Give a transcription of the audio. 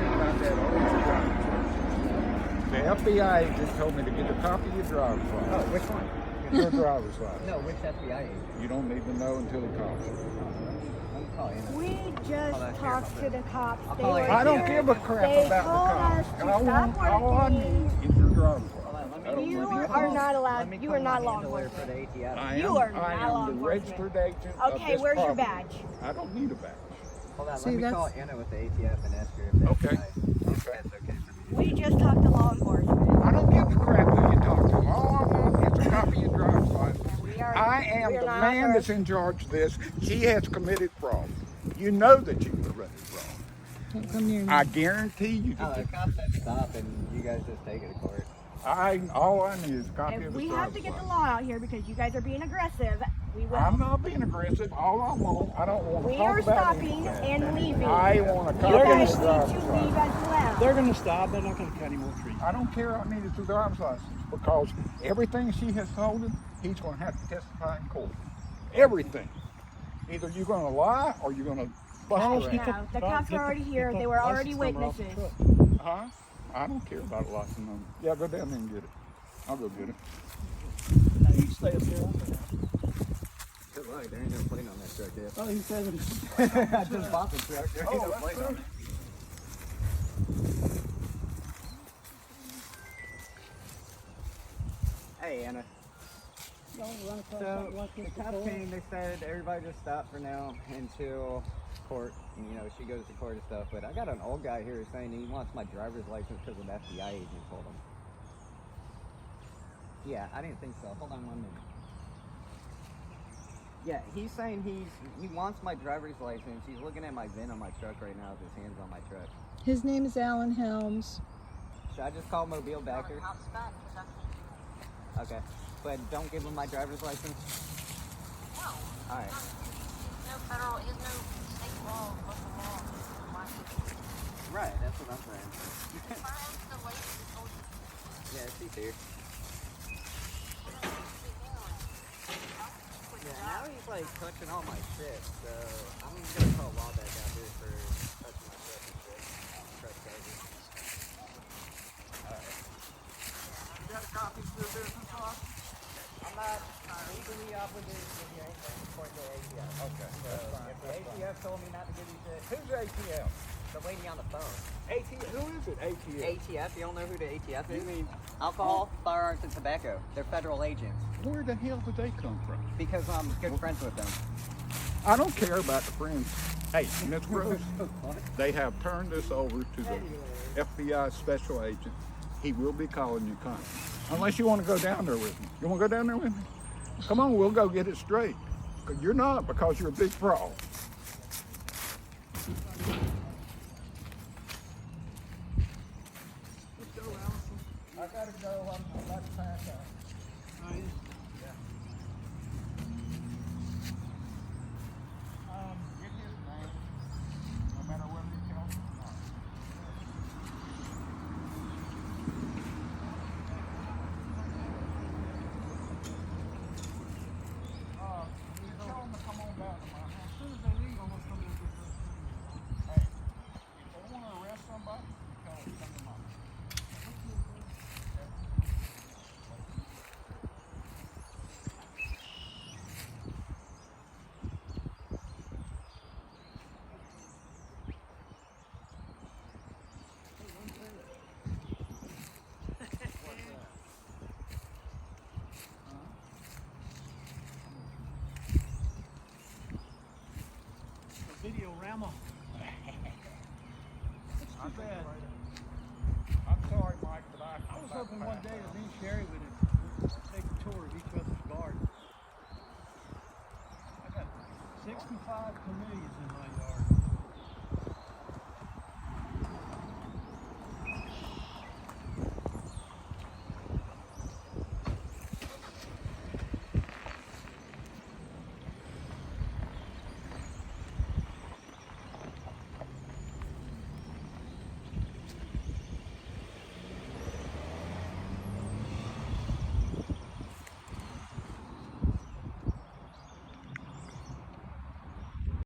about that all the time. The FBI agent told me to get a copy of your driver's Oh, license. which one? Your driver's license. No, which FBI agent? You don't need to know until he calls you. Let me call you. We just talked to the cops. They call were you. I don't here. give a crap They about the told cops. us to All stop I need working. is your driver's license. You are not allowed. You are not law for the enforcement. ATF. You are I not am law the enforcement. registered agent of Okay, this where's your property. badge? I don't need a badge. Hold on, See, let me call that's- Anna with the ATF and ask her if that's Okay. right. If that's okay for me. We just talked to law enforcement. I don't give a crap who you talk to. All I want is a copy of your driver's license. We are. I am we are the not man that's authorized- in charge of this. She has committed fraud. You know that you committed fraud. Don't come near me. I guarantee you Oh, that. the cops said stop and you guys just take it to court. All I need is a copy If of we his have to driver's get the license. law out here because you guys are being aggressive, we will. I'm not being aggressive. All I want, I don't want to We talk are about stopping anything. and leaving. I want a You copy of guys his need driver's to license. leave as well. They're going to stop. They're not going to cut any more trees. I don't care. I need his driver's license because everything she has told him, he's going to have to testify in court. Everything. Either you're going to lie or you're going to bust Well, her get ass. No, the cops are already here. They were already license number off the witnesses. truck. Huh? I don't care about a license number. Yeah, go down there and get it. I'll go get it. Now, you stay up there. Good luck, there ain't no plate on that truck yet. Oh, he says it. I just bought the truck, there ain't no that's plate on good. it. Hey Anna. Don't run across So something like the this cops before. came, they said everybody just stop for now until court, and you know, she goes to court and stuff, but I got an old guy here saying he wants my driver's license because an FBI agent told him. Yeah, I didn't think so. Hold on 1 minute. Yeah, he's saying he wants my driver's license. He's looking at my VIN on my truck right now with his hands on my truck. His name is Alan Helms. Should I just call Mobile Backer? Okay. But don't give him my driver's license? No. Alright. No federal, is no state law, local law. Right, that's what I'm saying. If I ask the lady who told you, Yeah, she's here. Yeah, now he's like touching all my shit, so I'm gonna call Wildback out here for touching my truck and shit. Truck charges. Alright. You got a copy of your business license? I'm not legally obligated to give you anything according to ATF. Okay, So that's fine. if the ATF told me not to give you shit, Who's ATF? the lady on the phone. ATF? Who is it? ATF? ATF, you don't know who the ATF is? You mean, Alcohol, firearms, and tobacco. They're federal agents. where the hell did they come from? Because I'm good friends with them. I don't care about the friends. Hey, Miss Rose, they have turned this over to the FBI special agent. He will be calling you constantly. Unless you want to go down there with me. You want to go down there with me? Come on, we'll go get it straight. 'Cause you're not, because you're a big fraud. Let's go, Allison. I gotta go. I'm about to pass out. Get his name, no matter whether he tells you or not. You tell them to come on down to my house. As soon as they leave, I'm gonna come in and get this thing. Hey, if they wanna arrest somebody, you tell them to come to my house. Video Rama. I said, I'm sorry, Mike, but I was hoping one day that me and Sherry would take a tour of each other's garden. I got 65 camellias in my yard.